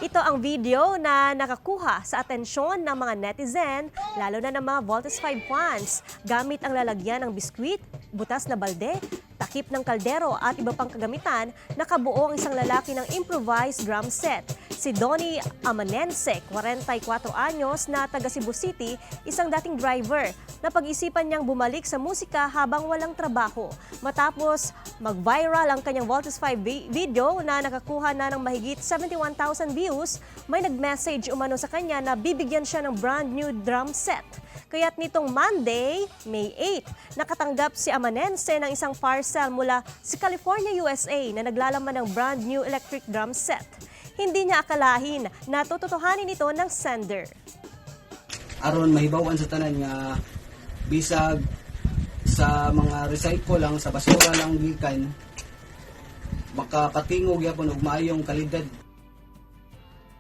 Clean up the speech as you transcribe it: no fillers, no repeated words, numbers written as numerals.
Ito ang video na nakakuha sa atensyon ng mga netizen, lalo na ng mga Voltes 5 fans, gamit ang lalagyan ng biskwit, butas na balde, takip ng kaldero at iba pang kagamitan. Nakabuo ang isang lalaki ng improvised drum set. Si Donnie Amanense, 44 anyos na taga Cebu City, isang dating driver. Napag-isipan niyang bumalik sa musika habang walang trabaho. Matapos mag-viral ang kanyang Voltes 5 video na nakakuha na ng mahigit 71,000 views, may nag-message umano sa kanya na bibigyan siya ng brand new drum set. Kaya't nitong Monday, May 8, nakatanggap si Amanense ng isang parcel mula sa California, USA na naglalaman ng brand new electric drum set. Hindi niya akalahin na tututuhanin ito ng sender. Aron mahibawan sa tanan nga bisag sa mga recycle lang, sa basura lang gikan, makapatingog yapon og maayong kalidad